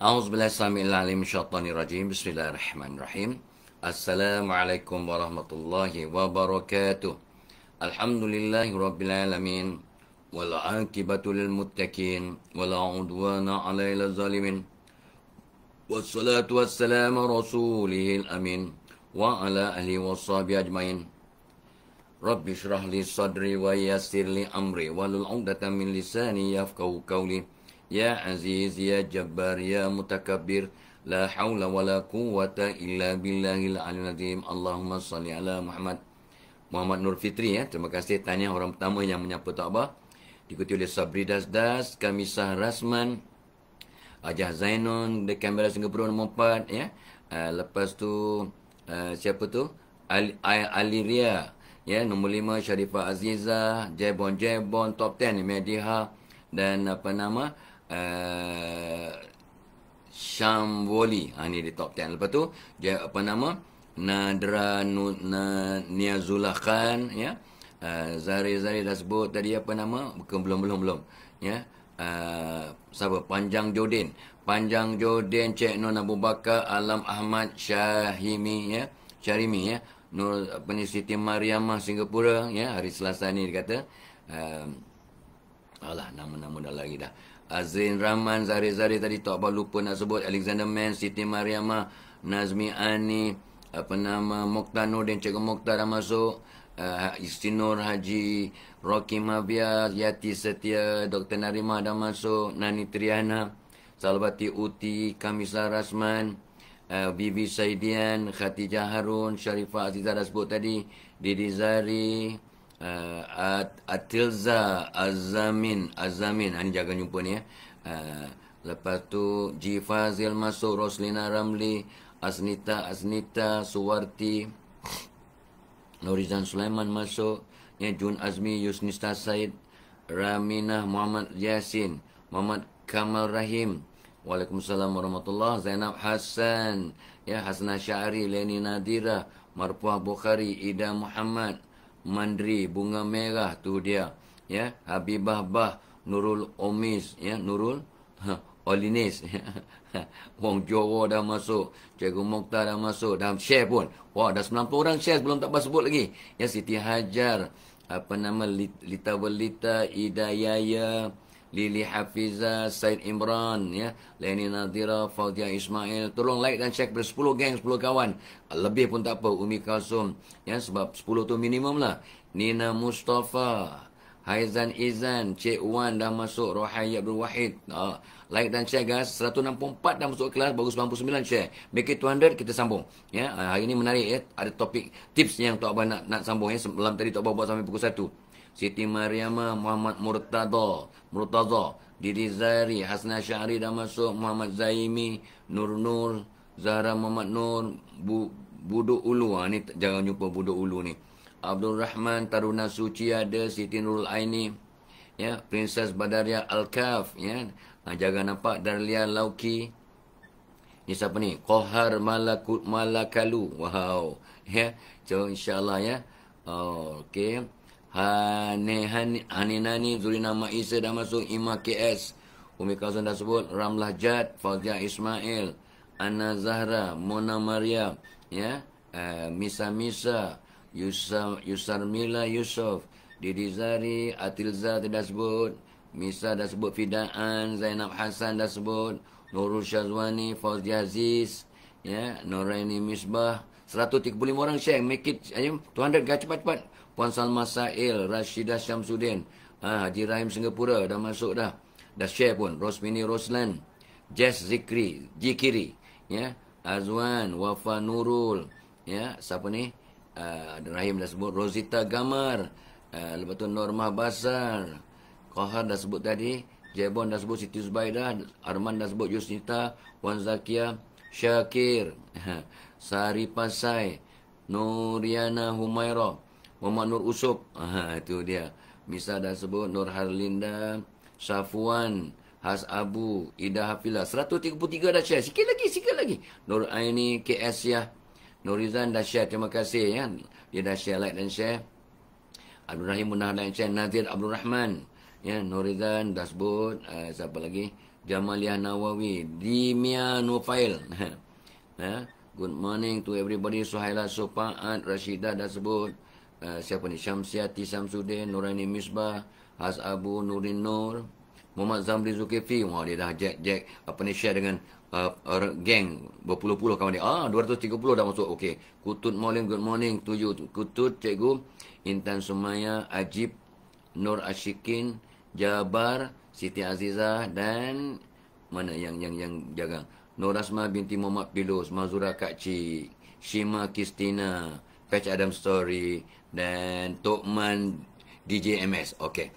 A'udzubillahi minasyaitonir rajim. Bismillahirrahmanirrahim. Assalamualaikum warahmatullahi wabarakatuh. Alhamdulillahi rabbil alamin. Wal 'aqibatu lil muttaqin. Wala 'udwana 'alal zalimin. Wassalatu wassalamu rasulihil amin. Wa ala alihi washabihi ajmain. Rabbi shrah li sadri wa yassir li amri wahlul 'uqdatam min lisani yafqahu qawli. Ya Aziz, Ya Jabbar, Ya Mutakabbir, La hawla wa la quwwata illa billahil aliyil azim. Allahumma salli ala Muhammad. Muhammad Nur Fitri, ya. Terima kasih tanya orang pertama yang menyapa Tok Abah. Diikuti oleh Sabri Dasdas, Kamisah Rasman, Ajah Zainun, di Canberra Singapura nombor 4, ya. Lepas tu, siapa tu? Aliria, ya. Nombor 5, Sharifah Azizah, Jebon, top 10, Mediha, dan apa nama? Syamwoli, ni di top 10. Lepas tu dia apa nama, Nadra Niazullah Khan, ya. Zari dah sebut tadi apa nama, bukan belum ya. Siapa? Panjang Jodin, Cik Nun Abu Bakar, Alam Ahmad Syarimi, ya. Nur apa ni, Siti Mariamah Singapura, ya. Hari Selasa ni dia kata alah, nama-nama dah lagi dah. Azrin Rahman, Zari tadi Tok Abah lupa nak sebut. Alexander Man, Siti Mariamah, Nazmi Ani, apa nama, Mokhtar Nordin, Cikgu Mokhtar dah masuk. Istinur Haji Rocky Mavia, Yati Setia, Dr. Narimah dah masuk. Nani Triana, Salbati Uti, Kamisah Rasman, Bibi Saidian, Khatijah Harun, Sharifah Azizah dah sebut tadi. Didi Zari, Atilza Azamin, ni jaga jumpa ni, ya. Lepas tu Ji Fazil masuk, Roslina Ramli, Asnita Suwarti, Norizan Sulaiman masuk, ya. Jun Azmi, Yusnista Said, Raminah Muhammad Yasin, Muhammad Kamal Rahim, Waalaikumsalam warahmatullahi. Zainab Hassan, ya. Hasnah Syari, Leni Nadira, Marpuah Bukhari, Ida Muhammad, Mandri, Bunga Merah, tu dia, ya. Habibah Bah, Nurul Omis, ya. Nurul Olinis, Wong Jowo dah masuk, Cikgu Mokhtar dah masuk, dah share pun. Wah, dah 90 orang share, belum tak sebut lagi, ya. Siti Hajar, apa nama, Lita Belita, Ida Yaya, Lili Hafiza, Said Imran, ya. Leni Nadira, Fauzia Ismail. Tolong like dan share kepada 10 geng, 10 kawan. Lebih pun tak apa, Umi Kalsum, ya, sebab 10 tu minimum lah. Nina Mustafa, Haizan Izan, Cik Wan dah masuk, Rohaya Abdul Wahid. Like dan share, guys. 164 dah masuk kelas, baru 99 share. Make it 200, kita sambung, ya. Hari ni menarik, ya. Ada topik tips yang Tok Abah nak sambung, ya. Semalam tadi Tok Abah buat sampai pukul 1. Siti Mariamah, Muhammad Murtaza, Didi Zari, Hasna Syahri dah masuk, Muhammad Zaimi, Nur, Zahra Muhammad Nur, Buduk Ulu, ni jangan jumpa Buduk Ulu ni. Abdul Rahman, Taruna Suci ada, Siti Nurul Aini, ya. Princess Badaria Al-Kaf, ya. Jangan nampak, Darlia Lauki. Ni siapa ni? Kohar Malakalu. Wow, ya. So insyaAllah, ya. Okey. Haninani, Zurina Maisa dah masuk, Ima KS, Umi Kawasan dah sebut, Ramlah Jad, Fauzia Ismail, Anna Zahra, Mona Maria, ya. Misa, Yusarmila Yusof, Didi Zari, Atilza dah sebut, Misa dah sebut, Fidaan, Zainab Hassan dah sebut, Nurul Syazwani, Fauzia Aziz, ya. Noraini Misbah. 135 orang share, make it 200, guys, cepat. Puan Salma Sa'il, Rashidah Syamsuddin, Haji Rahim Singapura dah masuk dah. Dah share pun. Rosmini Roslan, Jess Jikiri, ya. Azwan, Wafa Nurul, ya. Siapa ni? Rahim dah sebut. Rosita Gamar, lepas tu Normah Basar, Kohar dah sebut tadi, Jebon dah sebut, Siti Zubaidah, Arman dah sebut, Yusnita, Wan Zakia, Syakir, Sari Pasai, Nuriana Humairah, Muhammad Nur Usop, itu dia. Misa dah sebut, Nur Harlinda, Safuan, Has Abu, Ida Hafilah. 133 dah share. Sikit lagi. Nur Aini, KS, ya. Nurizan dah share. Terima kasih, ya. Dia dah share, like dan share. Abdul Rahim Munah dan share. Nazir Abdul Rahman, ya. Nurizan dah sebut. Siapa lagi? Jamaliah Nawawi, Dimia Nufail. Good morning to everybody. Suhaila Sopaat, Rashidah dah sebut. Siapa ni? Syamsiati Samsudin, Nurani Misbah, Has Abu Nurin Nur, Muhammad Zamri Zulkifli. Wah, dia dah Jack apa ni, share dengan geng berpuluh-puluh kawan dia. 230 dah masuk. Okey. Kutut Morning, good morning to you. Kutut, cikgu. Intan Sumaya, Ajib, Nur Ashikin, Jabar, Siti Azizah dan mana yang jaga? Nur Asma binti Muhammad Pilus, Mazura Kak Cik, Shima Kristina, Patch Adam Story dan Tokman DJ MS. Okey.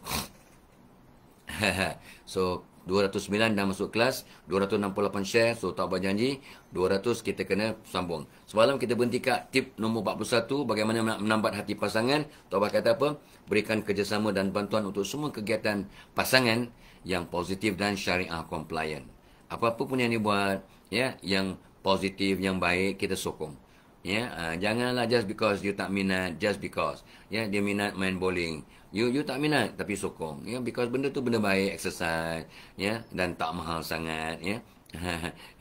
So 209 dah masuk kelas, 268 share. So tak berjanji 200 kita kena sambung. Semalam kita berhenti kat tip nombor 41, bagaimana nak menambat hati pasangan. Tok Abah kata apa? Berikan kerjasama dan bantuan untuk semua kegiatan pasangan yang positif dan syariah compliant. Apa-apa pun yang dibuat, ya, yang positif, yang baik, kita sokong. Ya, janganlah just because you tak minat, just because. Ya, dia minat main bowling. You tak minat tapi sokong. Ya, because benda tu benda baik, exercise, ya, dan tak mahal sangat, ya.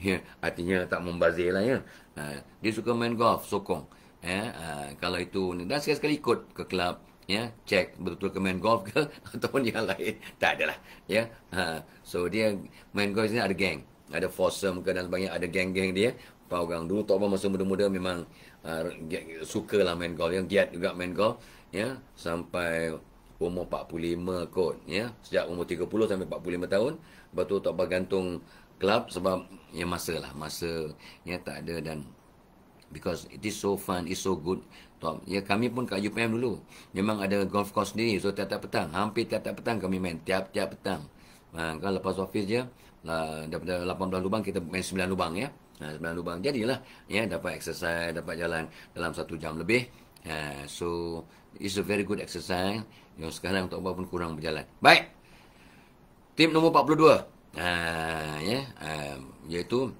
Ya, artinya tak membazir lah, ya. Dia suka main golf, sokong. Ya, kalau itu dan sekali-sekali ikut ke kelab, ya, cek betul-betul ke main golf ke ataupun yang lain. Tak adalah, ya. So dia main golf ni ada geng, ada foursome ke dan sebagainya, ada geng-geng dia. Orang dulu Tok Abah masa muda-muda memang sukalah main golf, yang giat juga main golf, ya, sampai umur 45 kot, ya, sejak umur 30 sampai 45 tahun. Lepas tu Tok Abah gantung kelab sebab ya masa ya tak ada, dan because it is so fun, it's so good. Ya, kami pun kat UPM dulu memang ada golf course sendiri. So tiap-tiap petang, hampir tiap-tiap petang kami main, tiap-tiap petang. Kalau lepas office je daripada 18 lubang kita main 9 lubang, ya. 9 lubang. Jadilah, ya, dapat exercise, dapat jalan dalam 1 jam lebih. So it's a very good exercise. Yang sekarang Tok Abah pun kurang berjalan. Baik. Tip nombor 42. Ya, iaitu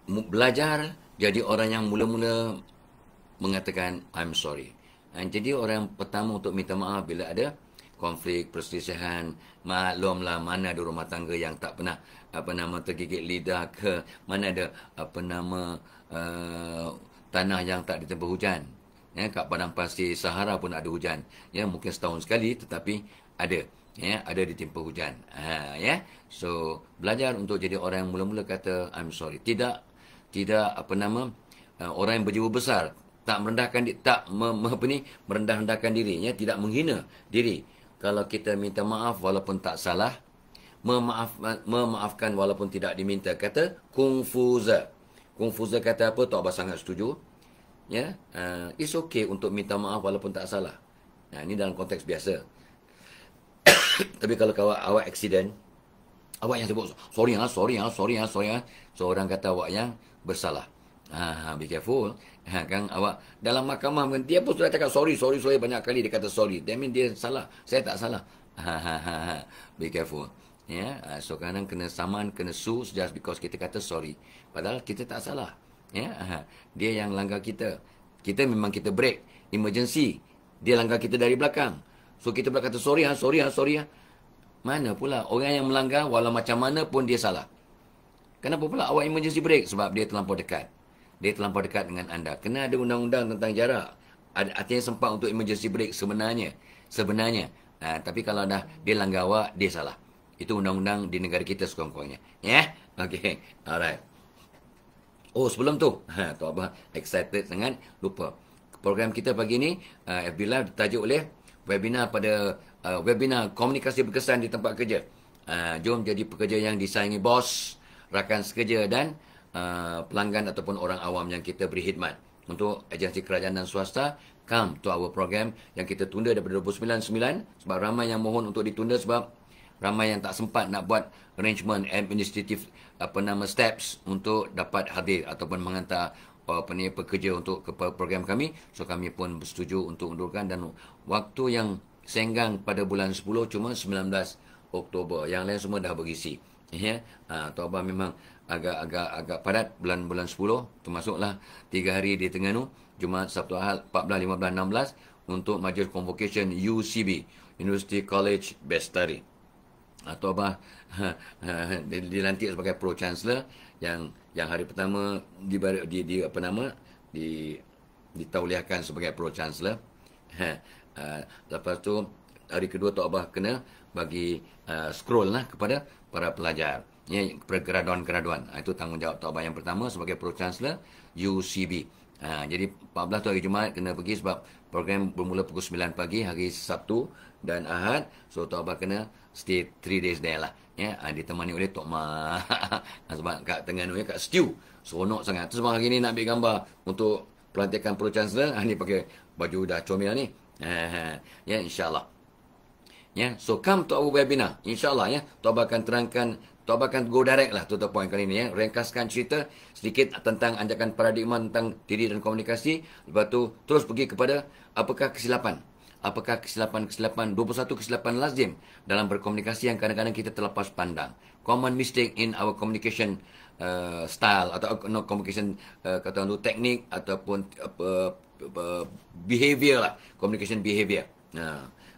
belajar jadi orang yang mula-mula mengatakan I'm sorry. Jadi orang yang pertama untuk minta maaf bila ada konflik, perselisihan. Maklumlah, mana ada rumah tangga yang tak pernah tergigit lidah ke, mana ada tanah yang tak ditempa hujan. Ya, kat padang pasir Sahara pun ada hujan. Ya, mungkin setahun sekali tetapi ada. Ya, ada ditimpa hujan. Ya. So, belajar untuk jadi orang yang mula-mula kata I'm sorry. Tidak orang yang berjiwa besar, tak merendahkan merendah-rendahkan diri, ya, tidak menghina diri. Kalau kita minta maaf walaupun tak salah, memaafkan walaupun tidak diminta, kata kungfuza. Kungfuza kata apa? Tok Abah sangat setuju. Ya, it's okay untuk minta maaf walaupun tak salah. Ini dalam konteks biasa. Tapi kalau awak accident, awak yang sebut sorry. So orang kata awak yang bersalah. Be careful. Kan awak dalam mahkamah dia pun sudah cakap sorry banyak kali, dia kata sorry. That means dia salah. Saya tak salah. Be careful. Ya, so kadang kena saman, kena sue just because kita kata sorry. Padahal kita tak salah. Ya, dia yang langgar kita. Kita memang kita break emergency. Dia langgar kita dari belakang. So kita pula kata sorry. Mana pula orang yang melanggar walau macam mana pun dia salah. Kenapa pula awak emergency break? Sebab dia terlampau dekat. Dia terlampau dekat dengan anda. Kena ada undang-undang tentang jarak. Artinya sempat untuk emergency break sebenarnya. Tapi kalau dah dia langgar awak, dia salah. Itu undang-undang di negara kita sekurang-kurangnya. Ya? Okay. Alright. Oh, sebelum tu, Tok Abah excited sangat, lupa. Program kita pagi ni, FB Live ditajuk oleh webinar webinar komunikasi berkesan di tempat kerja. Jom jadi pekerja yang disayangi bos, rakan sekerja dan pelanggan ataupun orang awam yang kita beri khidmat. Untuk agensi kerajaan dan swasta, come to our program yang kita tunda daripada 29/9 sebab ramai yang mohon untuk ditunda sebab ramai yang tak sempat nak buat arrangement administrative steps untuk dapat hadir ataupun menghantar pekerja untuk ke program kami. So kami pun bersetuju untuk undurkan, dan waktu yang senggang pada bulan 10 cuma 19 Oktober. Yang lain semua dah berisi. Ya, Tok Abah memang agak padat bulan 10, termasuklah 3 hari di Terengganu, Jumaat, Sabtu, Ahad 14, 15, 16 untuk majlis convocation UCB, University College Bestari. Taubah dilantik sebagai Pro Chancellor yang hari pertama di apa nama ditauliahkan sebagai Pro Chancellor. Lepas tu hari kedua Taubah kena bagi scroll lah kepada para pelajar, ya, kepada graduan-graduan. Itu tanggungjawab Taubah yang pertama sebagai Pro Chancellor UCB. Jadi 14 tu hari Jumaat kena pergi sebab program bermula pukul 9 pagi hari Sabtu dan Ahad. So Taubah kena stay 3 days there lah. Ya, ditemani oleh Tok Ma. Sebab kat Terengganu ya, kat Stew. Seronok sangat. Tu sebab hari ni nak ambil gambar untuk pelantikan Pro Chancellor. Ni pakai baju dah comel ni. Ya, insyaAllah. Ya, so come to our webinar. InsyaAllah ya. Taubah akan terangkan, Taubah akan go direct lah to the point kali ni ya. Ringkaskan cerita sedikit tentang anjakan paradigma tentang diri dan komunikasi. Lepas tu terus pergi kepada apakah kesilapan. Apakah kesilapan 21 kesilapan lazim dalam berkomunikasi yang kadang-kadang kita terlepas pandang. Common mistake in our communication style atau communication kata tu teknik ataupun behavior lah, communication behavior.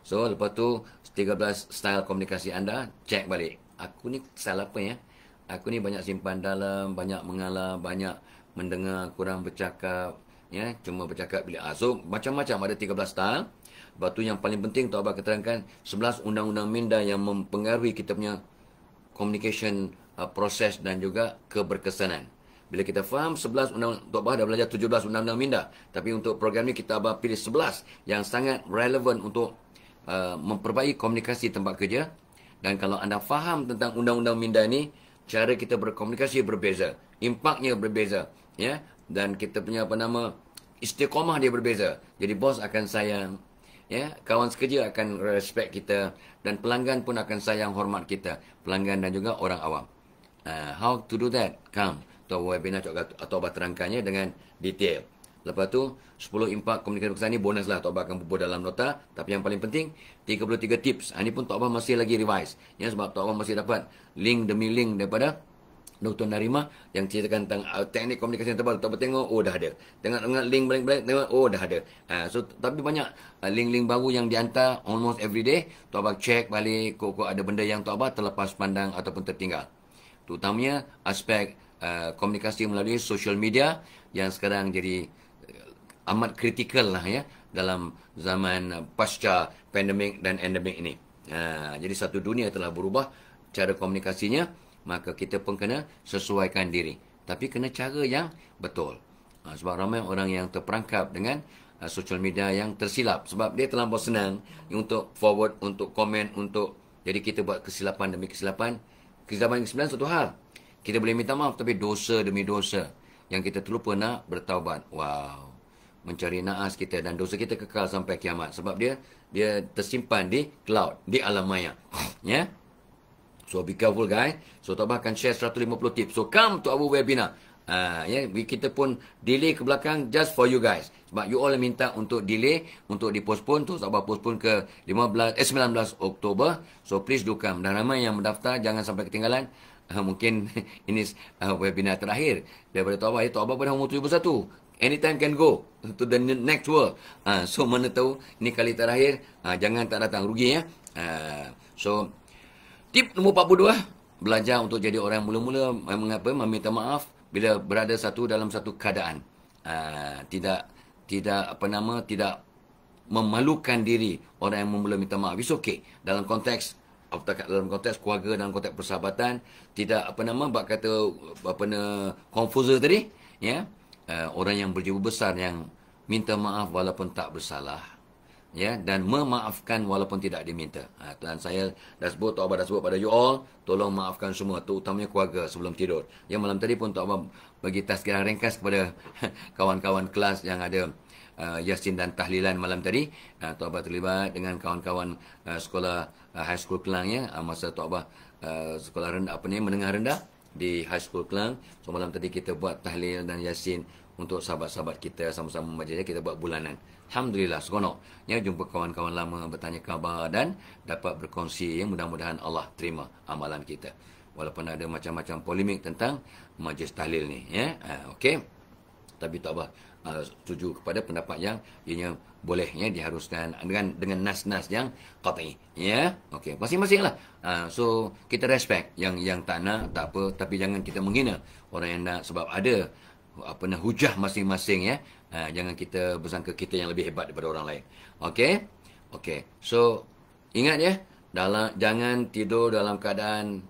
So lepas tu 13 style komunikasi anda cek balik. Aku ni style apa ya? Aku ni banyak simpan dalam, banyak mengalah, banyak mendengar, kurang bercakap, ya, cuma bercakap bila. So macam-macam ada 13 style. Lepas tu yang paling penting Tok Abah keterangkan 11 undang-undang minda yang mempengaruhi kita punya communication proses dan juga keberkesanan. Bila kita faham 11 undang-undang, Tok Abah dah belajar 17 undang-undang minda. Tapi untuk program ni kita Abah pilih 11 yang sangat relevan untuk memperbaiki komunikasi tempat kerja. Dan kalau anda faham tentang undang-undang minda ni, cara kita berkomunikasi berbeza, impaknya berbeza, ya, dan kita punya istiqamah dia berbeza. Jadi bos akan sayang, ya, kawan sekerja akan respect kita, dan pelanggan pun akan sayang hormat kita, pelanggan dan juga orang awam. How to do that? Come to webinar atau Abah terangkannya dengan detail. Lepas tu 10 impak komunikasi berkesan ni bonus lah Tok Abah akan bubuh dalam nota. Tapi yang paling penting 33 tips. Ini pun Tok Abah masih lagi revise, ya, sebab Tok Abah masih dapat link demi link daripada Dr. Narima yang ceritakan tentang teknik komunikasi yang terbaru. Tok Abah tengok, oh dah ada. Tengok link balik-balik, tengok, oh dah ada. So tapi banyak link-link baru yang dihantar almost every day. Tok Abah check balik, kok ada benda yang Tok Abah terlepas pandang ataupun tertinggal. Terutamanya aspek komunikasi melalui social media yang sekarang jadi amat kritikal lah ya dalam zaman pasca pandemik dan endemik ini. Jadi satu dunia telah berubah cara komunikasinya, maka kita pun kena sesuaikan diri. Tapi kena cara yang betul. Sebab ramai orang yang terperangkap dengan social media yang tersilap. Sebab dia terlampau senang untuk forward, untuk komen, untuk... Jadi kita buat kesilapan demi kesilapan. Kesilapan yang sebenarnya satu hal. Kita boleh minta maaf, tapi dosa demi dosa yang kita terlupa nak bertaubat. Wow. Mencari naas kita dan dosa kita kekal sampai kiamat. Sebab dia tersimpan di cloud, di alam maya. Ya. So be careful guys. So Tok Abah akan share 150 tips. So come to our webinar. Ya, kita pun delay ke belakang just for you guys. Sebab you all minta untuk delay, untuk dipostpone tu. Tok Abah postpone ke 19 Oktober. So please do come. Dan ramai yang mendaftar, jangan sampai ketinggalan. Mungkin ini webinar terakhir daripada Tok Abah. Tok Abah pada umur 71. Anytime can go to the next world. So mana tahu ni kali terakhir, jangan tak datang, rugi ya. So tip nombor 42, belajar untuk jadi orang mula-mula meminta maaf bila berada dalam satu keadaan. Tidak memalukan diri orang yang mula minta maaf. It's okay. Dalam konteks keluarga, dalam konteks persahabatan, tidak bak kata confuser tadi, ya. Orang yang berjiwa besar yang minta maaf walaupun tak bersalah, ya, dan memaafkan walaupun tidak diminta. Dan saya dah sebut, Tok Abah dah sebut pada you all, tolong maafkan semua, terutamanya keluarga sebelum tidur. Yang malam tadi pun Tok Abah bagi tazkirah ringkas kepada kawan-kawan kelas yang ada Yasin dan tahlilan malam tadi. Tok Abah terlibat dengan kawan-kawan sekolah high school Kelang, ya, masa Tok Abah sekolah rendah menengah rendah di High School Kelang. So malam tadi kita buat tahlil dan yasin untuk sahabat-sahabat kita, sama-sama majlis kita buat bulanan. Alhamdulillah, seronok. Ya, jumpa kawan-kawan lama, bertanya khabar dan dapat berkongsi. Ya, mudah-mudahan Allah terima amalan kita. Walaupun ada macam-macam polemik tentang majlis tahlil ni, ya. Okey. Tapi tak apa, setuju kepada pendapat yang ianya boleh ya diharuskan dengan nas-nas yang qat'i ya. Okey, masing-masing lah. So kita respect yang tak nak, tak apa, tapi jangan kita menghina orang yang nak, sebab ada hujah masing-masing ya. Jangan kita bersangka kita yang lebih hebat daripada orang lain. Okey. Okey. So ingat ya, jangan tidur dalam keadaan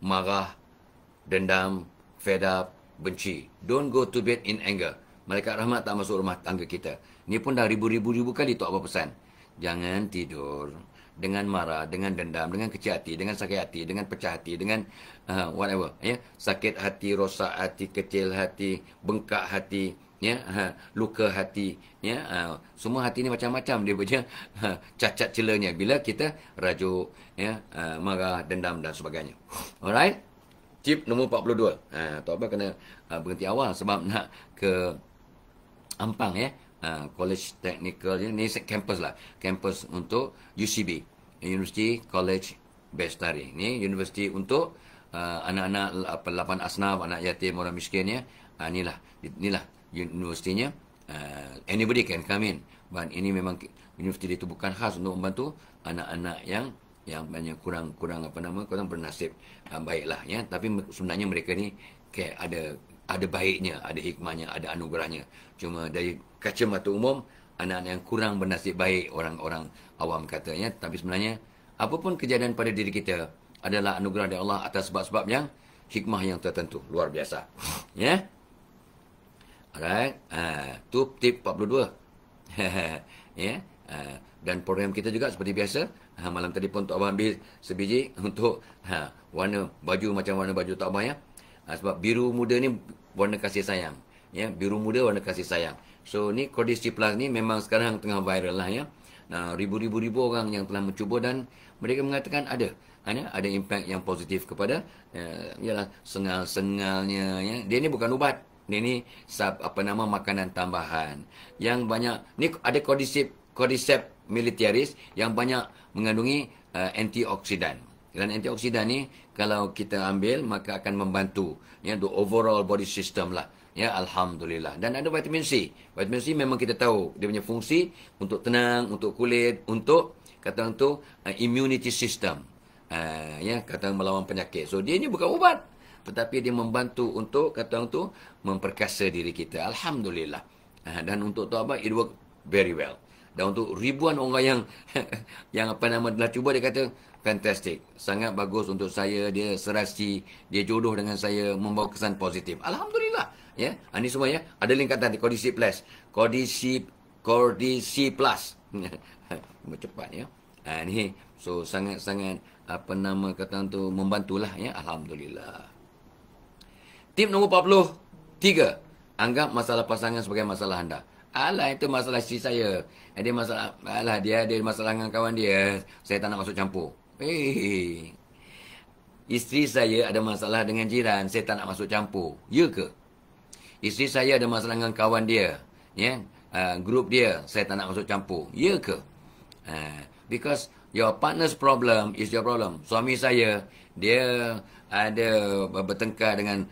marah, dendam, fed up, benci. Don't go to bed in anger. Malaikat rahmat tak masuk rumah tangga kita. Ni pun dah ribu-ribu kali Tok Abah pesan. Jangan tidur dengan marah, dengan dendam, dengan kecil hati, dengan sakit hati, dengan pecah hati, dengan whatever. Ya, sakit hati, rosak hati, kecil hati, bengkak hati, ya, luka hati, ya, semua hati ni macam-macam dia punya cacat celanya bila kita rajuk, ya, marah, dendam dan sebagainya. Alright. Tip nombor 42. Tok Abah kena berhenti awal sebab nak ke Ampang ya. College Technical ni campus lah. Campus untuk UCB, University College Bestari. Ni universiti untuk anak-anak 8 asnaf, anak yatim, orang miskin ya. Inilah universitinya. Anybody can come in. But ini memang universiti itu bukan khas untuk membantu anak-anak yang banyak kurang bernasib baiklah ya, tapi sebenarnya mereka ni kayak ada baiknya, ada hikmahnya, ada anugerahnya. Cuma dari kacamata umum, anak-anak yang kurang bernasib baik, orang-orang awam katanya, tapi sebenarnya apapun kejadian pada diri kita adalah anugerah dari Allah atas sebab-sebab yang hikmah yang tertentu, luar biasa. Ya. Alright. Tu tip 42. Ya. Dan program kita juga seperti biasa, malam tadi pun Tok Abah ambil sebiji untuk warna baju macam warna baju Tok Abah ya. Sebab biru muda ni warna kasih sayang. Ya, biru muda warna kasih sayang. So ni Cordis Plus ni memang sekarang tengah viral lah ya. Ribu-ribu orang yang telah mencuba dan mereka mengatakan ada impact yang positif kepada ialah sengal-sengalnya ya. Dia ni bukan ubat. Dia ni makanan tambahan. Yang banyak ni ada Cordyceps militaris yang banyak mengandungi antioksidan. Dan antioksidan ni kalau kita ambil maka akan membantu ya the overall body system lah. Ya, alhamdulillah. Dan ada vitamin C. Vitamin C memang kita tahu dia punya fungsi untuk tenang, untuk kulit, untuk kata orang tu immunity system. Ya, kata orang melawan penyakit. So dia ni bukan ubat, tetapi dia membantu untuk kata orang tu memperkasa diri kita. Alhamdulillah. Dan untuk Tok Abah it work very well. Dan untuk ribuan orang yang dah cuba, dia kata fantastic, sangat bagus untuk saya, dia serasi, dia jodoh dengan saya, membawa kesan positif. Alhamdulillah ya. Ini semua ya, ada link kat tadi Cordis Plus. Cordis Plus. Cepat ya. Ni so sangat-sangat tu membantulah ya. Alhamdulillah. Tip nombor 43. Anggap masalah pasangan sebagai masalah anda. Alah, itu masalah isteri saya. Dia masalah, dia ada masalah dengan kawan dia. Saya tak nak masuk campur. Isteri saya ada masalah dengan jiran. Saya tak nak masuk campur. Ya ke? Isteri saya ada masalah dengan kawan dia. Ya, grup dia. Saya tak nak masuk campur. Ya ke? Because your partner's problem is your problem. Suami saya, dia ada bertengkar dengan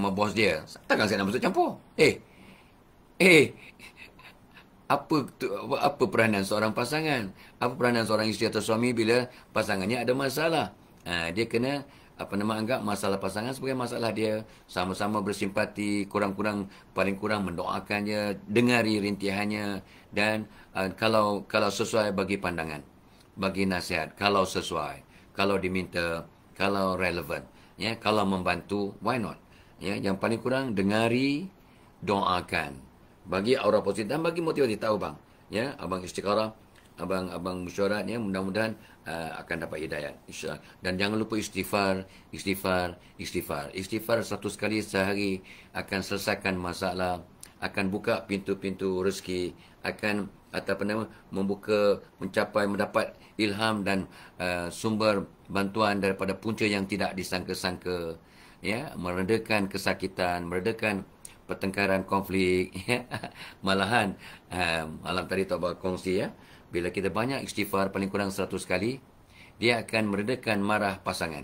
bos dia. Takkan saya nak masuk campur? Apa peranan seorang pasangan? Apa peranan seorang isteri atau suami bila pasangannya ada masalah? Dia kena anggap masalah pasangan sebagai masalah dia. Sama-sama bersimpati, paling kurang mendoakannya, dengari rintihannya, dan kalau sesuai bagi pandangan, bagi nasihat, kalau sesuai, kalau diminta, kalau relevan, ya, kalau membantu, why not? Ya, yang paling kurang dengari, doakan. Bagi aura positif dan bagi motivasi. Tahu bang, ya, abang istikharah, abang mesyuarat ya, mudah-mudahan akan dapat hidayat insya-Allah. Dan jangan lupa istighfar 100 kali sehari akan selesaikan masalah, akan buka pintu-pintu rezeki, akan mendapat ilham dan sumber bantuan daripada punca yang tidak disangka-sangka, ya, meredakan kesakitan, meredakan pertengkaran, konflik. Malahan malam tadi Tok Abah kongsi ya, bila kita banyak istighfar paling kurang 100 kali, dia akan meredakan marah pasangan.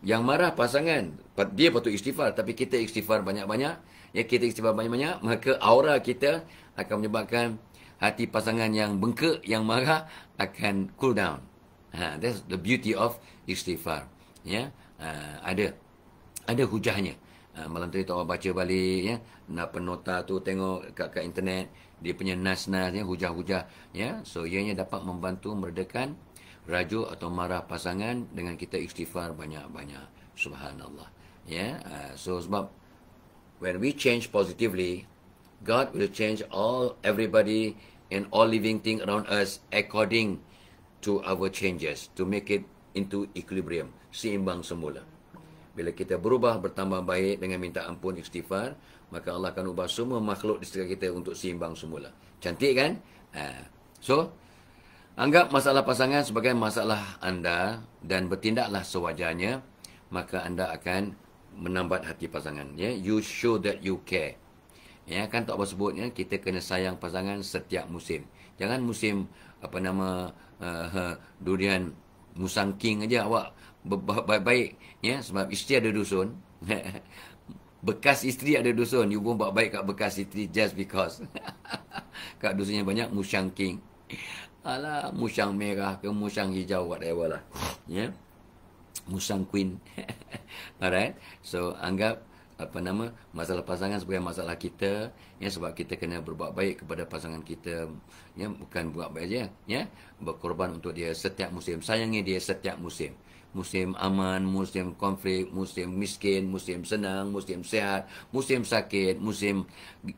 Yang marah pasangan, dia patut istighfar, tapi kita istighfar banyak-banyak. Ya, kita istighfar banyak-banyak, maka aura kita akan menyebabkan hati pasangan yang bengkak, yang marah akan cool down. That's the beauty of istighfar. Ya, ada hujahnya. Malam tadi tak baca balik, ya, nak penota tu tengok kat internet, dia punya nas-nas, ya, hujah-hujah, ya. So ianya dapat membantu meredakan rajuk atau marah pasangan dengan kita istighfar banyak-banyak. Subhanallah. Ya, so sebab when we change positively, God will change everybody and all living thing around us according to our changes to make it into equilibrium, seimbang semula. Bila kita berubah, bertambah baik dengan minta ampun, istighfar, maka Allah akan ubah semua makhluk di sekitar kita untuk seimbang semula. Cantik kan? So, anggap masalah pasangan sebagai masalah anda dan bertindaklah sewajarnya, maka anda akan menambat hati pasangan. Ya, you show that you care. Ya, kan tak apa sebutnya, kita kena sayang pasangan setiap musim. Jangan musim durian musang king aja awak baik-baik, ya, sebab isteri ada dusun. Bekas isteri ada dusun, you pun buat baik kat bekas isteri just because kat dusunnya banyak musang king. Alah, musang merah ke musang hijau, whatever lah, ya, musang queen. Alright, so anggap masalah pasangan sebagai masalah kita, ya, sebab kita kena berbuat baik kepada pasangan kita, ya, bukan buat baik aja, ya, berkorban untuk dia setiap musim, sayangi dia setiap musim. Musim aman, musim konflik, musim miskin, musim senang, musim sehat, musim sakit, musim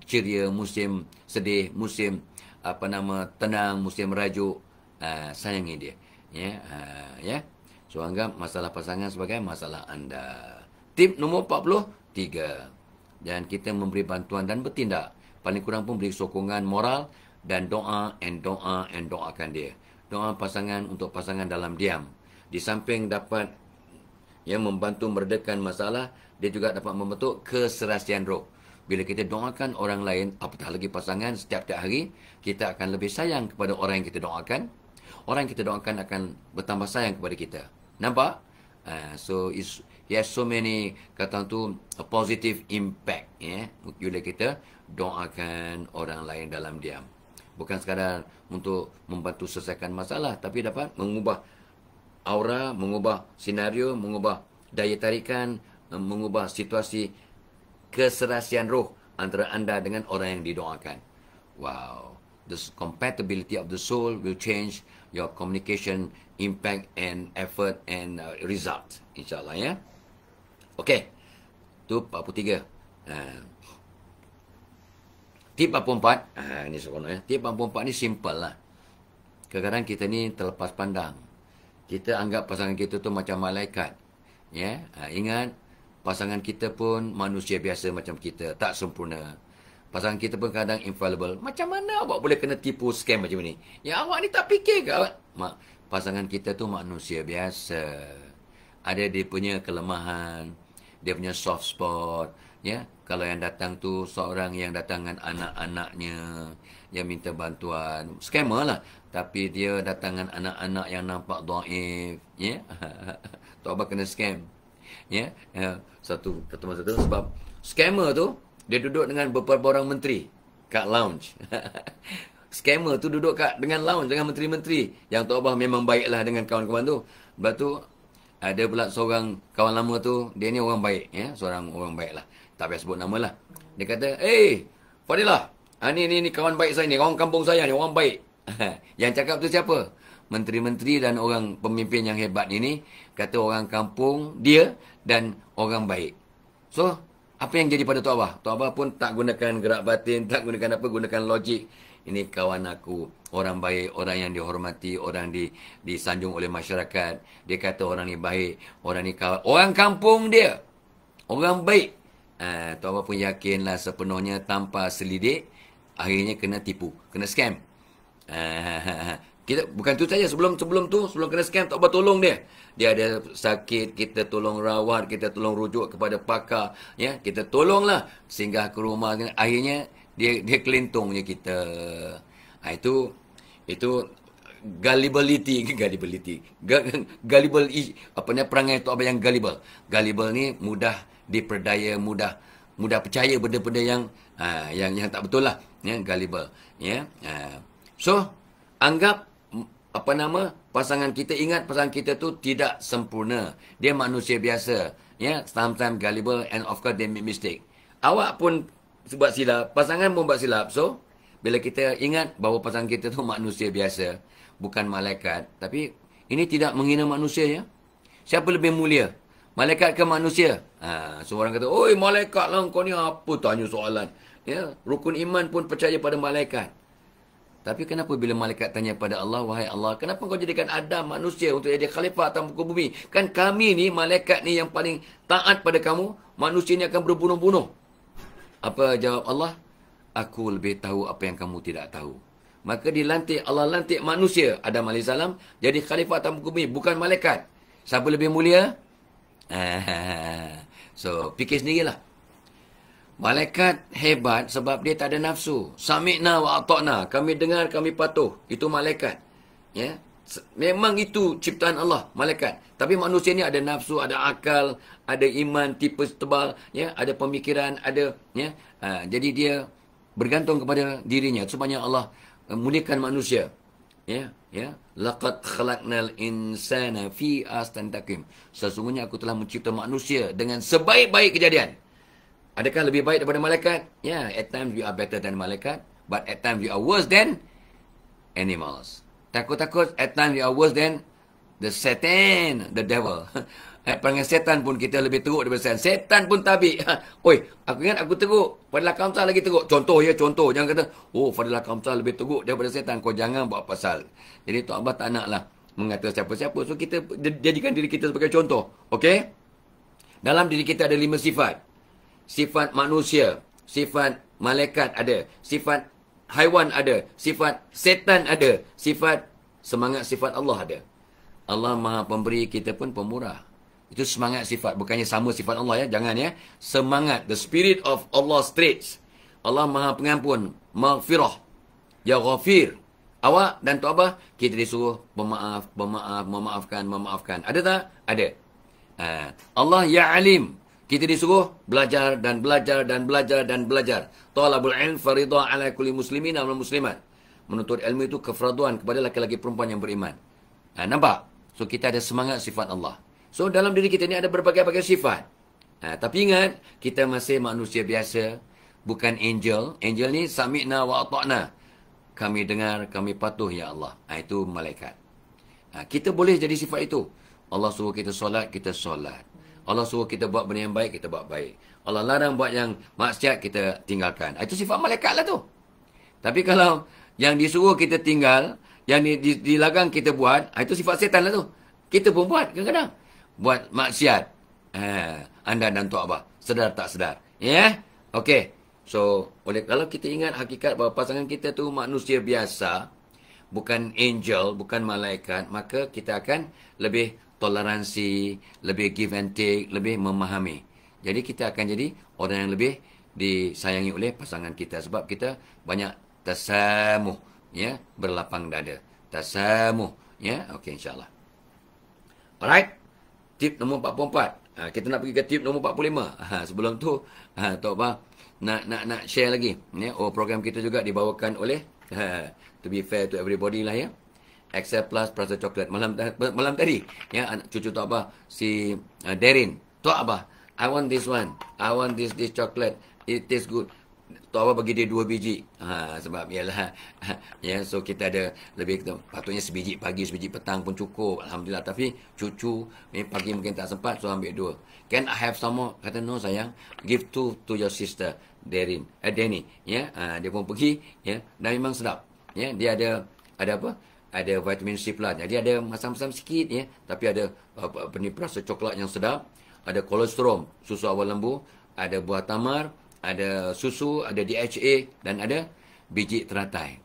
ceria, musim sedih, musim tenang, musim rajuk. Sayangi dia, ya. So anggap masalah pasangan sebagai masalah anda. Tip nombor 43. Dan kita memberi bantuan dan bertindak. Paling kurang pun beri sokongan moral dan doakan dia. Doa pasangan untuk pasangan dalam diam. Di samping dapat, ya, membantu meredakan masalah, dia juga dapat membentuk keserasian roh. Bila kita doakan orang lain, apatah lagi pasangan, setiap hari kita akan lebih sayang kepada orang yang kita doakan. Orang yang kita doakan akan bertambah sayang kepada kita. Nampak? So he has so many, kata tu, a positive impact, ya, bila kita doakan orang lain dalam diam. Bukan sekadar untuk membantu selesaikan masalah, tapi dapat mengubah aura, mengubah senario, mengubah daya tarikan, mengubah situasi keserasian roh antara anda dengan orang yang didoakan. Wow, the compatibility of the soul will change your communication, impact and effort and result, insyaAllah, ya. Okey, tu 43. Tip 44, ni seronok, ya. Tip 44 ni simple lah. Kadang-kadang kita ni terlepas pandang. Kita anggap pasangan kita tu macam malaikat, ya. Ingat, pasangan kita pun manusia biasa macam kita, tak sempurna. Pasangan kita pun kadang infallible. Macam mana awak boleh kena tipu scam macam ni? Ya, awak ni tak fikir ke awak? Pasangan kita tu manusia biasa. Ada dia punya kelemahan, dia punya soft spot, ya. Kalau yang datang tu seorang yang datang dengan anak-anaknya, yang minta bantuan, scammer lah. Tapi dia datang dengan anak-anak yang nampak dhaif, ya. Tak apa kena scam, ya. Satu sebab scammer tu dia duduk dengan beberapa orang menteri kat lounge. Scammer tu duduk dengan lounge dengan menteri-menteri yang tak apa memang baiklah dengan kawan-kawan tu. Lepas tu ada pula seorang kawan lama tu, dia ni orang baik, ya, seorang orang baik lah. Tak payah sebut nama lah. Dia kata, Fadilah, ni kawan baik saya ni, orang kampung saya ni, orang baik. Yang cakap tu siapa? Menteri-menteri dan orang pemimpin yang hebat ini kata orang kampung dia dan orang baik. So, apa yang jadi pada Tok Abah? Tok Abah pun tak gunakan gerak batin, tak gunakan apa, gunakan logik. Ini kawan aku, orang baik, orang yang dihormati, orang disanjung oleh masyarakat. Dia kata orang ni baik, orang ni kawan. Orang kampung dia, orang baik. Tok Abah pun yakinlah sepenuhnya tanpa selidik, akhirnya kena tipu, kena scam. Kita bukan tu saja, sebelum kena scam, Tok Abah tolong dia. Dia ada sakit, kita tolong rawat, kita tolong rujuk kepada pakar, ya, kita tolonglah singgah ke rumah. Akhirnya dia kelintungnya kita. Itu gullibility, gullible, apa ni perangai Tok Abah yang gullible. Gullible ni mudah diperdaya, mudah percaya benda-benda yang tak betul lah, ya, gullible, ya. So anggap pasangan kita, ingat pasangan kita tu tidak sempurna. Dia manusia biasa, ya, sometimes gullible and of course they make mistake. Awak pun buat silap, pasangan pun buat silap. So bila kita ingat bahawa pasangan kita tu manusia biasa, bukan malaikat. Tapi ini tidak menghina manusia, ya. Siapa lebih mulia? Malaikat ke manusia? So orang kata, oi malaikat lah kau ni, apa tanya soalan? Ya, rukun iman pun percaya pada malaikat. Tapi kenapa bila malaikat tanya pada Allah, wahai Allah, kenapa kau jadikan Adam manusia untuk jadi khalifah atas muka bumi? Kan kami ni, malaikat ni yang paling taat pada kamu, manusia ni akan berbunuh-bunuh. Apa jawab Allah? Aku lebih tahu apa yang kamu tidak tahu. Maka Allah lantik manusia, Adam AS, jadi khalifah atas muka bumi, bukan malaikat. Siapa lebih mulia? So, fikir sendirilah. Malaikat hebat sebab dia tak ada nafsu. Sami'na wa ata'na. Kami dengar, kami patuh. Itu malaikat. Ya. Memang itu ciptaan Allah, malaikat. Tapi manusia ni ada nafsu, ada akal, ada iman, tipe tebal, ya, ada pemikiran, ada, ya. Jadi dia bergantung kepada dirinya. Sebenarnya Allah muliakan manusia. Ya, ya. Laqad khalaqnal insana fi ahsani taqwim. Sesungguhnya aku telah mencipta manusia dengan sebaik-baik kejadian. Adakah lebih baik daripada malaikat? Ya, at times we are better than malaikat, but at times we are worse than animals. Takut-takut at times we are worse than the Satan, the devil. Perangai setan pun kita lebih teruk daripada setan. Setan pun tabik. Oi, aku ingat aku teruk. Fadilah Kamsah lagi teruk. Contoh, ya, contoh. Jangan kata, oh, Fadilah Kamsah lebih teruk daripada setan. Kau jangan buat pasal. Jadi, Tok Abah tak naklah mengata siapa-siapa. So, kita jadikan diri kita sebagai contoh. Okey? Dalam diri kita ada 5 sifat. Sifat manusia. Sifat malaikat ada. Sifat haiwan ada. Sifat setan ada. Sifat semangat sifat Allah ada. Allah Maha Pemberi, kita pun pemurah. Itu semangat sifat. Bukannya sama sifat Allah, ya. Jangan, ya. Semangat. The spirit of Allah straits. Allah Maha Pengampun. Maghfirah. Ya Ghafir. Awak dan Tok Abah, kita disuruh memaafkan. Ada tak? Ada. Allah Ya Alim. Kita disuruh belajar dan belajar dan belajar dan belajar. Talabul ilm faridah ala kulli muslimin wal muslimat. Menuntut ilmu itu kefaraduan kepada laki-laki perempuan yang beriman. Nampak? So, kita ada semangat sifat Allah. So, dalam diri kita ni ada berbagai-bagai sifat. Tapi ingat, kita masih manusia biasa. Bukan angel. Angel ni, sami'na wa ata'na. Kami dengar, kami patuh, ya Allah. Itu malaikat. Kita boleh jadi sifat itu. Allah suruh kita solat, kita solat. Allah suruh kita buat benda yang baik, kita buat baik. Allah larang buat yang maksiat, kita tinggalkan. Itu sifat malaikat lah tu. Tapi kalau yang disuruh kita tinggal, yang dilarang kita buat, itu sifat setan lah tu. Kita pun buat kadang-kadang. Buat maksiat. Anda dan Tok Abah. Sedar tak sedar. Ya? Okey. So, kalau kita ingat hakikat bahawa pasangan kita tu manusia biasa, bukan angel, bukan malaikat, maka kita akan lebih toleransi, lebih give and take, lebih memahami. Jadi kita akan jadi orang yang lebih disayangi oleh pasangan kita. Sebab kita banyak tasamuh, ya, berlapang dada. Tasamuh, ya. Okey, insyaAllah. Alright. Tip nombor 44. Kita nak pergi ke tip nombor 45. Sebelum tu, Tok Abah nak share lagi. Ya, program kita juga dibawakan oleh, to be fair to everybody lah, ya, Excel Plus Prasa Coklat. Malam tadi, ya, anak cucu Tok Abah, si Darin. Tok Abah, I want this one. I want this chocolate. It tastes good. Tok Abah bagi dia 2 biji. Sebab ialah, ya, so kita ada lebih, patutnya sebiji pagi, sebiji petang pun cukup. Alhamdulillah. Tapi cucu, pagi mungkin tak sempat, so ambil 2. Can I have some more? Kata, no sayang. Give 2 to your sister, Darin. Danny. Ya, dia pun pergi, ya, dan memang sedap. Ya, dia ada apa? Ada vitamin C pula. Jadi ada masam-masam sikit, ya. Tapi ada rasa coklat yang sedap. Ada kolesterol, susu awal lembu. Ada buah tamar. Ada susu, ada DHA, dan ada biji teratai.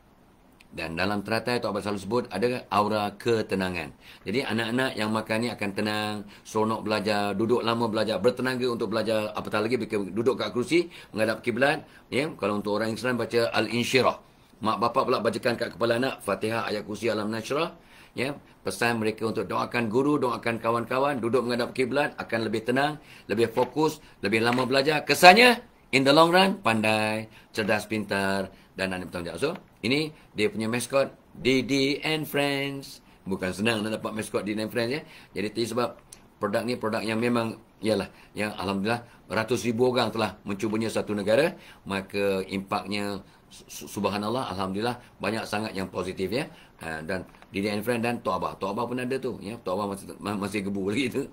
Dan dalam teratai, Tok Abah selalu sebut, ada aura ketenangan. Jadi anak-anak yang makan ni akan tenang, seronok belajar, duduk lama belajar, bertenaga untuk belajar, apatah lagi duduk kat kerusi, menghadap kiblat. Ya, kalau untuk orang Islam baca Al-Insyirah. Mak bapak pula bacakan kat kepala anak Fatihah, ayat kursi, Alam Nashrah. Ya, pesan mereka untuk doakan guru, doakan kawan-kawan, duduk menghadap kiblat, akan lebih tenang, lebih fokus, lebih lama belajar. Kesannya, in the long run, pandai, cerdas, pintar, dan ada bertanggungjawab. So, ini dia punya maskot, Didi and Friends. Bukan senang nak dapat maskot Didi and Friends, ya. Jadi, sebab produk ni produk yang memang, ialah, yang Alhamdulillah, ratus ribu orang telah mencubanya satu negara, maka impaknya, subhanallah, Alhamdulillah, banyak sangat yang positif, ya. Dan Didi and Friend dan Tok Abah. Tok Abah pun ada tu, ya. Tok Abah masih gebu lagi tu.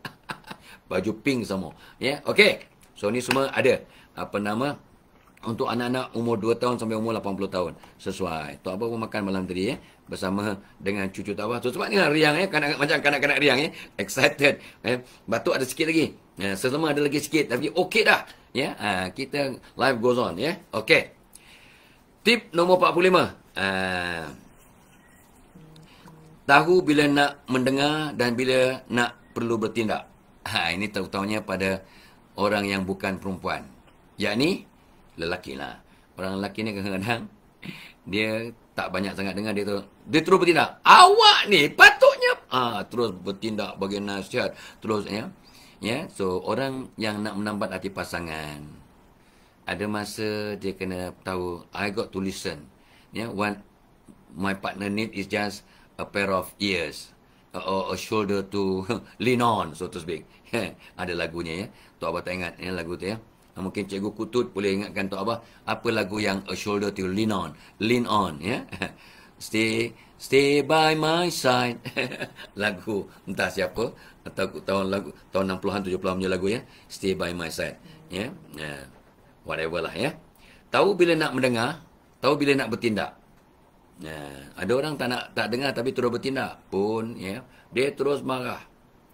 Baju pink sama, ya. Okey. So ni semua ada apa nama untuk anak-anak umur 2 tahun sampai umur 80 tahun. Sesuai. Tok Abah pun makan malam tadi, ya, bersama dengan cucu Tok Abah. So, sebab ni lah riang, ya, macam kanak-kanak riang, ya. Excited. Batuk ada sikit lagi. Selama ada lagi sikit, tapi okey dah, ya. Kita life goes on, ya. Okey. Tip nombor 45. Tahu bila nak mendengar dan bila nak perlu bertindak. Ini terutamanya pada orang yang bukan perempuan. Yakni, lelaki lah. Orang lelaki ni kadang-kadang, dia tak banyak sangat dengar, dia terus bertindak. Awak ni patutnya, terus bertindak bagi nasihat. Terus, ya. Ya, so, orang yang nak menambat hati pasangan, ada masa dia kena tahu, I got to listen. Ya, what my partner need is just a pair of ears or a shoulder to lean on, so to speak. Ada lagunya, ya. Tok Abah tak ingat, ya, lagu tu, ya. Mungkin Cikgu Kutut boleh ingatkan Tok Abah apa lagu yang a shoulder to lean on, ya. Stay by my side. Lagu entah siapa, atau tahun 60-an 70-an punya lagu, ya. Stay by my side, ya. Whatever lah, ya. Tahu bila nak mendengar, tahu bila nak bertindak. Ada orang tak dengar tapi terus bertindak pun, ya, dia terus marah,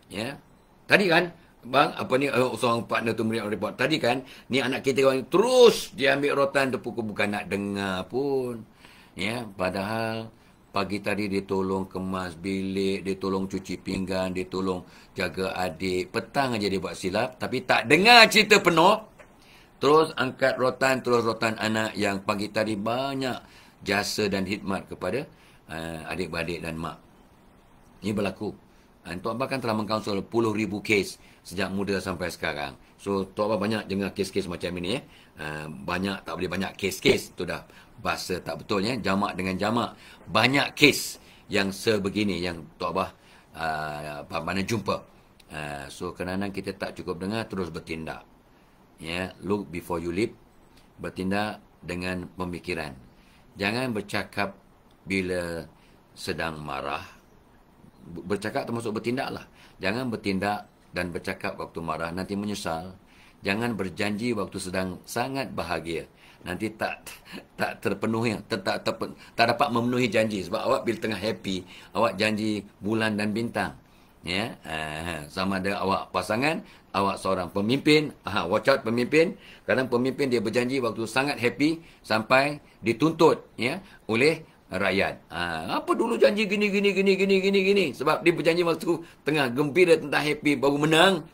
ya. Tadi kan bang, apa ni, seorang partner tu beri report tadi kan, ni anak kita orang terus dia ambil rotan tu, pukul bukan nak dengar pun, ya. Padahal pagi tadi dia tolong kemas bilik, dia tolong cuci pinggan, dia tolong jaga adik, petang aja dia buat silap, tapi tak dengar cerita penuh, terus angkat rotan, terus rotan anak yang pagi tadi banyak jasa dan khidmat kepada adik-beradik dan mak. Ini berlaku. Tok Abah kan telah mengkaunsul puluh ribu kes sejak muda sampai sekarang. So, Tok Abah banyak dengar kes-kes macam ini, ya. Banyak, tak boleh banyak kes-kes. Itu dah bahasa tak betul, ya. Jamak dengan jamak. Banyak kes yang sebegini yang Tok Abah mana jumpa. So, kadang-kadang kita tak cukup dengar, terus bertindak. Ya, look before you leap. Bertindak dengan pemikiran. Jangan bercakap bila sedang marah. Bercakap termasuk bertindak lah. Jangan bertindak dan bercakap waktu marah, nanti menyesal. Jangan berjanji waktu sedang sangat bahagia. Nanti tak terpenuhi, tak dapat memenuhi janji. Sebab awak bila tengah happy, awak janji bulan dan bintang. Ya, sama ada awak pasangan, awak seorang pemimpin, watch out pemimpin. Kadang pemimpin dia berjanji waktu sangat happy sampai dituntut, ya, oleh rakyat. Apa dulu janji gini. Sebab dia berjanji waktu tengah gembira, tentang happy, baru menang.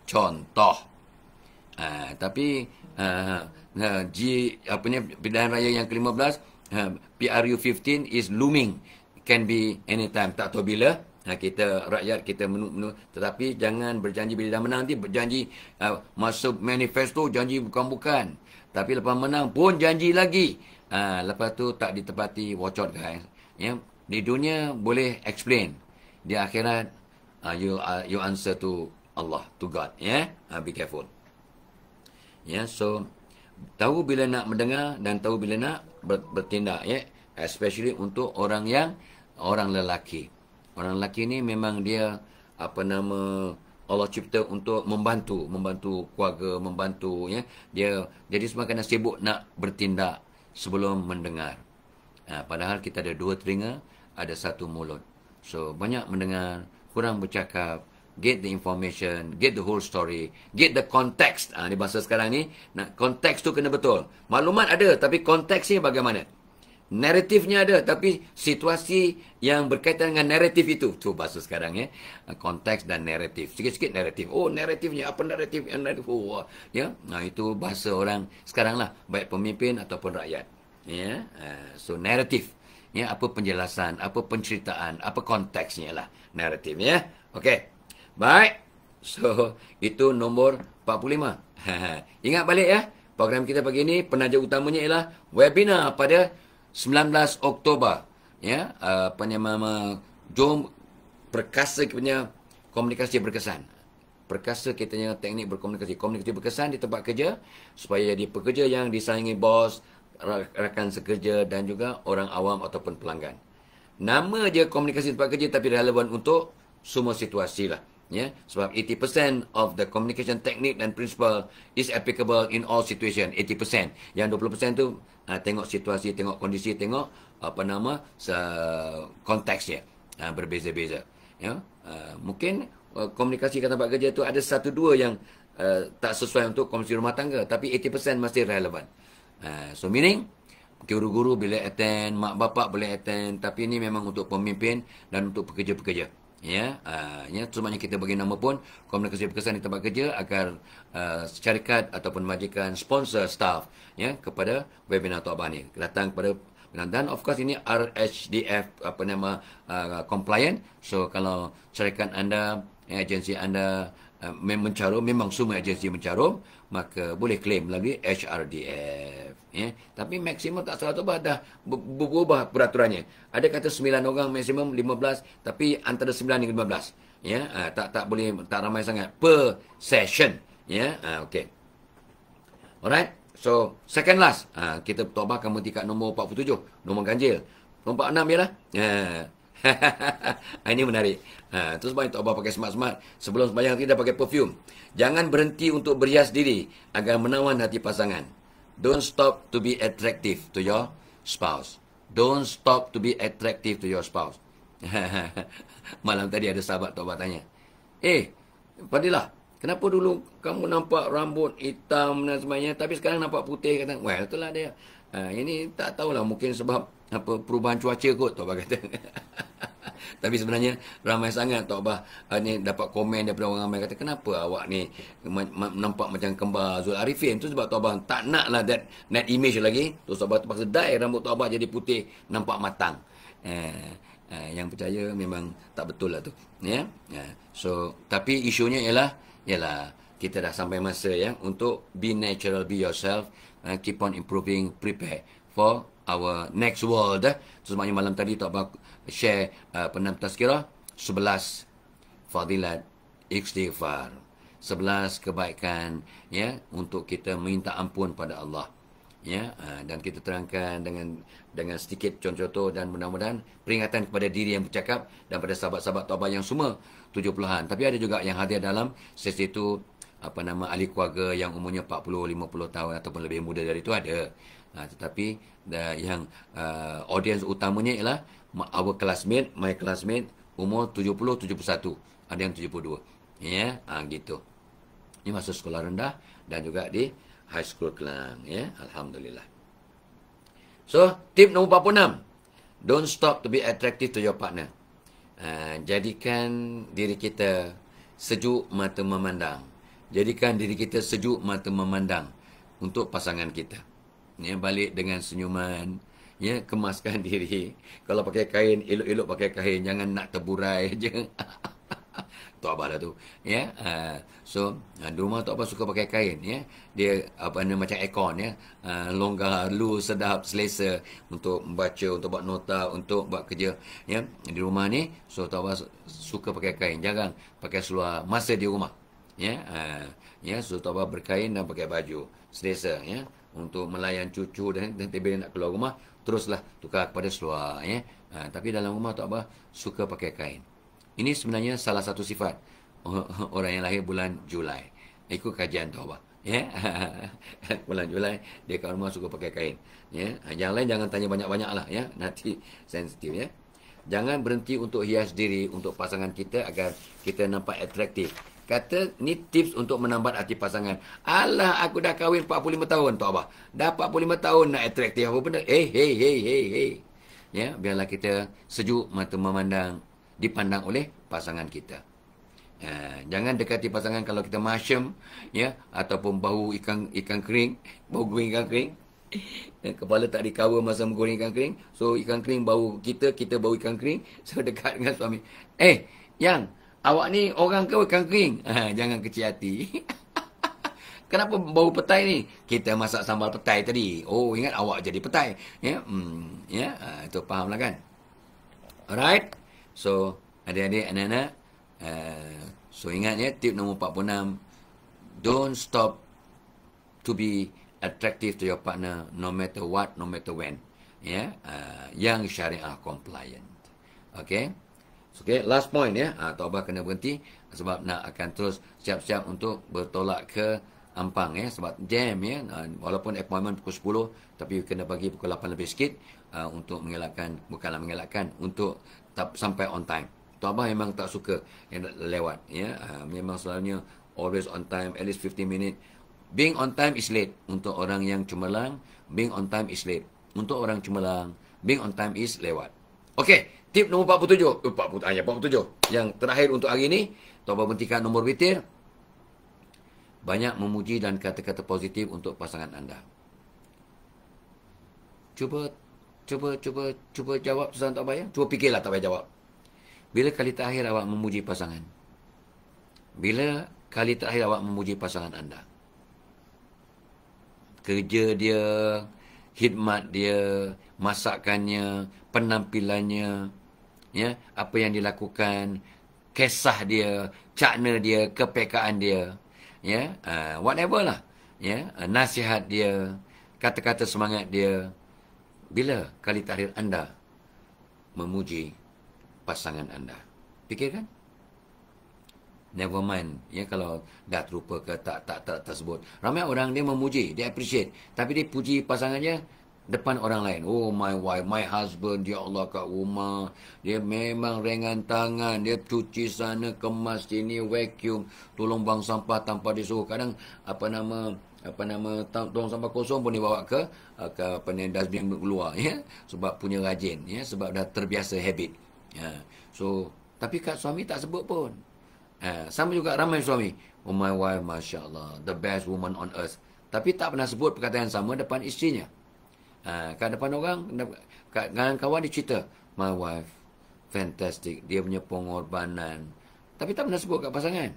Contoh. Tapi pilihan raya yang ke-15, PRU15 is looming. Can be anytime, tak tahu bila. Kita rakyat kita menunggu, tetapi jangan berjanji bila dah menang nanti berjanji masuk manifesto janji bukan-bukan, tapi lepas menang pun janji lagi, lepas tu tak ditepati. Watch out, guys, ya. Di dunia boleh explain, di akhirat you answer to Allah, to God, ya. Be careful, ya. So tahu bila nak mendengar dan tahu bila nak bertindak, ya, especially untuk orang lelaki. Orang lelaki ni memang dia Allah cipta untuk membantu keluarga, membantu, ya. Dia jadi semua kena sibuk nak bertindak sebelum mendengar. Padahal kita ada 2 telinga, ada 1 mulut. So banyak mendengar, kurang bercakap, get the information, get the whole story, get the context. Di bahasa sekarang ni, konteks tu kena betul. Maklumat ada, tapi konteksnya bagaimana? Naratifnya ada, tapi situasi yang berkaitan dengan naratif itu. Tu bahasa sekarang, ya. Konteks dan naratif. Sikit-sikit naratif. Oh, naratifnya. Apa naratif? Oh, ya. Itu bahasa orang sekarang lah. Baik pemimpin ataupun rakyat. Ya, so narrative. Ya, apa penjelasan, apa penceritaan, apa konteksnya lah naratif ya. Okey. Baik. So, itu nombor 45. Ingat balik ya. Program kita pagi ini penaja utamanya ialah webinar pada 19 Oktober. Ya, apa nama, jom perkasa punya komunikasi berkesan. Perkasa kitanya teknik berkomunikasi. Komunikasi berkesan di tempat kerja supaya jadi pekerja yang disayangi bos, rakan sekerja dan juga orang awam ataupun pelanggan. Nama je komunikasi tempat kerja tapi relevan untuk semua situasi lah. Ya, sebab 80% of the communication technique dan principle is applicable in all situation. 80%. Yang 20% tu tengok situasi, tengok kondisi, tengok apa nama konteksnya. Berbeza-beza. Ya, mungkin komunikasi kat tempat kerja tu ada satu dua yang tak sesuai untuk komunikasi rumah tangga, tapi 80% masih relevan. So meaning guru-guru boleh attend, mak bapak boleh attend, tapi ini memang untuk pemimpin dan untuk pekerja-pekerja. Ya, semuanya kita bagi nama pun komunikasi berkesan di tempat kerja agar syarikat ataupun majikan sponsor staff ya kepada webinar Tok Abah ni datang kepada. Dan of course ini RHDF apa nama compliant. So kalau syarikat anda, agensi anda mencarum, memang semua agensi mencarum, maka boleh claim lagi HRDF. Ya. Tapi maksimum tak salah tu dah berubah peraturannya. Ada kata 9 orang maksimum 15, tapi antara 9 hingga 15. Ya, tak boleh tak ramai sangat per session. Ya, okey. Alright. So, second last. Kita Tok akan berhenti kat nombor 47. Nombor ganjil. Nombor 6 ialah. Ini menarik. Terus banyak Tok pakai smart-smart. Sebelum sembahyang tidak pakai perfume. Jangan berhenti untuk berhias diri agar menawan hati pasangan. Don't stop to be attractive to your spouse. Don't stop to be attractive to your spouse. Malam tadi ada sahabat Tok tanya. Fadilah, kenapa dulu kamu nampak rambut hitam dan sebagainya, tapi sekarang nampak putih? Kata, well, itulah dia. Ini tak tahulah, mungkin sebab apa perubahan cuaca kot, Tok Bah kata. Tapi sebenarnya ramai sangat Tok Bah ni dapat komen daripada orang ramai kata, kenapa awak ni nampak macam kembar Zul Arifin? Tu sebab Tok Bah tak nak lah that image lagi. Terus Tok Bah terpaksa dye rambut Tok Bah jadi putih, nampak matang. Yang percaya memang tak betul lah tu. Ya. So, tapi isunya ialah kita dah sampai masa ya untuk be natural, be yourself, keep on improving, prepare for our next world. So, semuanya malam tadi Tok Bah share penam tazkirah 11 fadilat istighfar, 11 kebaikan ya untuk kita minta ampun pada Allah. Ya, dan kita terangkan dengan sedikit contoh dan mudah-mudahan peringatan kepada diri yang bercakap dan pada sahabat-sahabat Tok Bah yang semua 70-an. Tapi ada juga yang hadir dalam sesi itu apa nama ahli keluarga yang umurnya 40, 50 tahun ataupun lebih muda dari itu ada. Tetapi yang audience utamanya ialah our classmate, my classmate umur 70, 71, ada yang 72. Ya, gitu. Ini masuk sekolah rendah dan juga di high school Kelang, ya. Alhamdulillah. So, tip nombor 46. Don't stop to be attractive to your partner. Jadikan diri kita sejuk mata memandang. Jadikan diri kita sejuk mata memandang untuk pasangan kita. Ya, balik dengan senyuman. Ya, kemaskan diri. Kalau pakai kain, elok-elok pakai kain. Jangan nak terburai je. Tok Bah lah tu. Ya. So, di rumah Tok Bah suka pakai kain. Ya. Dia apa nama macam aircon. Ya. Longgar, loose, sedap, selesa untuk membaca, untuk buat nota, untuk buat kerja. Ya. Di rumah ni, so Tok Bah suka pakai kain. Jangan pakai seluar masa di rumah. Ya. Ya. So, Tok Bah berkain dan pakai baju. Selesa. Ya. Untuk melayan cucu dan tiba-tiba nak keluar rumah, teruslah tukar kepada seluar. Ya. Tapi dalam rumah Tok Bah suka pakai kain. Ini sebenarnya salah satu sifat orang yang lahir bulan Julai. Ikut kajian Tok Bah. Ya. Bulan Julai dia kat rumah suka pakai kain. Ya. Yang lain jangan tanya banyak-banyak lah. Ya. Nanti sensitif. Ya. Jangan berhenti untuk hias diri untuk pasangan kita agar kita nampak atraktif. Kata ni tips untuk menambat hati pasangan. Alah, aku dah kahwin 45 tahun Tok Bah. Dah 45 tahun nak atraktif apa benda? Hey. Ya, biarlah kita sejuk mata memandang, dipandang oleh pasangan kita. Jangan dekati pasangan kalau kita masyam, ya, ataupun bau ikan kering, bau goreng ikan kering. Kepala tak recover masa menggoreng ikan kering. So, ikan kering bau kita, kita bau ikan kering. So, dekat dengan suami. Yang, awak ni orang ke ikan kering? Jangan kecil hati. Kenapa bau petai ni? Kita masak sambal petai tadi. Oh, ingat awak jadi petai. Ya, itu fahamlah kan? Alright. So, adik-adik, anak-anak. So, ingat ya, tip nombor 46. Don't stop to be attractive to your partner no matter what, no matter when. Ya, yang syariah compliant. Okay. Okay, last point ya. Tok Abah kena berhenti sebab nak akan terus siap-siap untuk bertolak ke Ampang ya, sebab jam ya. Walaupun appointment pukul 10 tapi kena bagi pukul 8 lebih sikit untuk mengelakkan, bukanlah mengelakkan, untuk sampai on time. Tok Abah memang tak suka yang lewat ya. Memang selalunya always on time, at least 15 minit. Being on time is late untuk orang yang cemerlang. Being on time is late untuk orang cemerlang. Being on time is lewat. Okey, tip nombor 47. 47. Yang terakhir untuk hari ini, Tok Abah berhentikan nombor witir. Banyak memuji dan kata-kata positif untuk pasangan anda. Cuba jawab pesan Tok Abah ya. Cuba fikirlah Tok Abah jawab. Bila kali terakhir awak memuji pasangan? Bila kali terakhir awak memuji pasangan anda? Kerja dia, khidmat dia, masakannya, penampilannya, ya, apa yang dilakukan, kisah dia, cakna dia, kepekaan dia, ya, whatever lah, ya, nasihat dia, kata-kata semangat dia. Bila kali terakhir anda memuji pasangan anda? Fikirkan. Never mind, ya, kalau dah terlupa ke tak tersebut. Ramai orang dia memuji, dia appreciate, tapi dia puji pasangannya depan orang lain. Oh, my wife, my husband, dia Allah kat rumah, dia memang ringan tangan, dia cuci sana, kemas sini, vacuum, tolong buang sampah tanpa disuruh. Kadang tong sampah kosong pun dia bawa ke dustbin keluar, ya, sebab punya rajin, ya, sebab dah terbiasa habit. So, tapi kat suami tak sebut pun. Sama juga ramai suami. Oh, my wife, Masya Allah, the best woman on earth. Tapi tak pernah sebut perkataan yang sama depan isterinya. Kat depan orang, kat kawan dia cerita, my wife, fantastic. Dia punya pengorbanan. Tapi tak pernah sebut kat pasangan.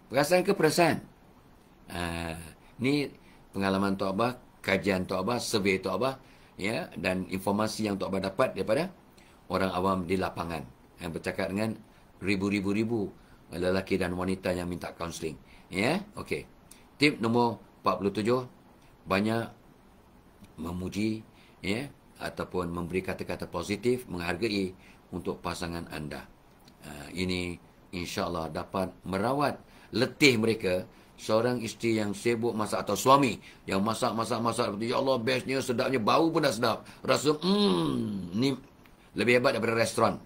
Perasaan ke perasaan? Ni pengalaman Tok Abah, kajian Tok Abah, survey Tok Abah, ya, dan informasi yang Tok Abah dapat daripada orang awam di lapangan yang bercakap dengan ribu lelaki dan wanita yang minta kaunseling. Ya, okey. Tip nombor 47, banyak memuji, ya, ataupun memberi kata-kata positif, menghargai untuk pasangan anda. Ini insya-Allah dapat merawat letih mereka. Seorang isteri yang sibuk masak atau suami yang masak, ya Allah, bestnya, sedapnya, bau pun dah sedap. Rasa ni lebih hebat daripada restoran.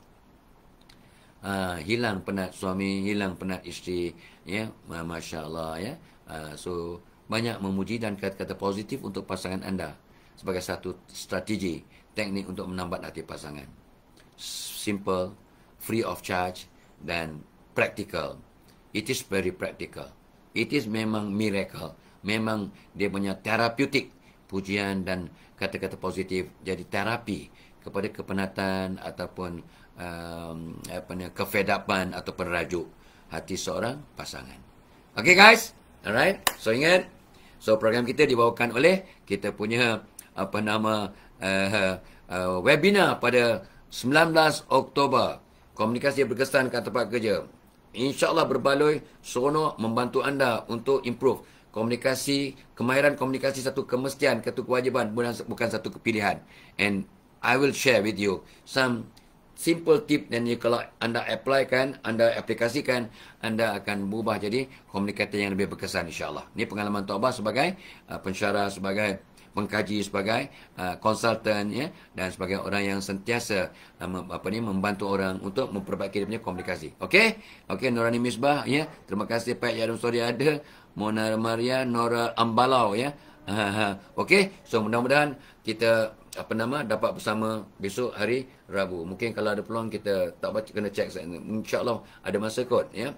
Hilang penat suami, hilang penat isteri, ya, Masya Allah, ya. So, banyak memuji dan kata-kata positif untuk pasangan anda sebagai satu strategi, teknik untuk menambat hati pasangan. Simple, free of charge, dan practical. It is very practical. It is memang miracle. Memang dia punya terapeutik. Pujian dan kata-kata positif jadi terapi kepada kepenatan ataupun kefedapan ataupun rajuk hati seorang pasangan. Okay guys, alright. So ingat, so program kita dibawakan oleh kita punya webinar pada 19 Oktober. Komunikasi berkesan kat tempat kerja. InsyaAllah berbaloi, seronok membantu anda untuk improve. Komunikasi, kemahiran komunikasi satu kemestian, satu kewajiban, bukan satu kepilihan. And I will share with you some simple tip, dan kalau anda applykan, anda aplikasikan, anda akan berubah jadi komunikator yang lebih berkesan insyaAllah. Ini pengalaman Tok Abah sebagai pensyarah, sebagai pengkaji, sebagai konsultan, ya, dan sebagai orang yang sentiasa membantu orang untuk memperbaiki dia punya komunikasi. Okey, Norani Misbah, ya. Terima kasih Pak Yadum Sori ada, Mona Maria, Nora Ambalau, ya. Okey, so mudah-mudahan kita dapat bersama besok hari Rabu. Mungkin kalau ada peluang kita tak baca, kena check, insya-Allah ada masa kot, ya.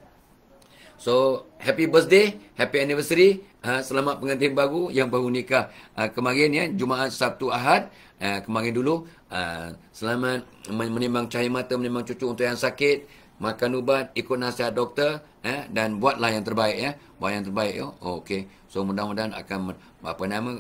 So, happy birthday, happy anniversary. Selamat pengantin baru yang baru nikah kemarin ya, Jumaat, Sabtu, Ahad. Kemarin dulu. Selamat menimbang cahaya mata, menimbang cucu untuk yang sakit. Makan ubat, ikut nasihat doktor. Dan buatlah yang terbaik ya. Buat yang terbaik ya. Okey. So, mudah-mudahan akan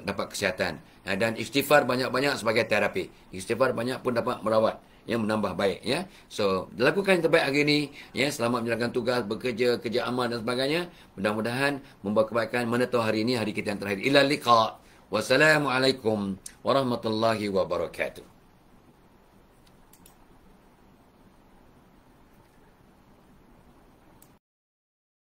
dapat kesihatan. Dan istighfar banyak-banyak sebagai terapi. Istighfar banyak pun dapat merawat yang menambah baik ya. So, lakukan yang terbaik hari ini ya. Selamat menjalankan tugas, bekerja, kerja amal dan sebagainya. Mudah-mudahan membawa kebaikan. Mana tahu hari ini hari kita yang terakhir. Ila liqa. Wassalamualaikum warahmatullahi wabarakatuh.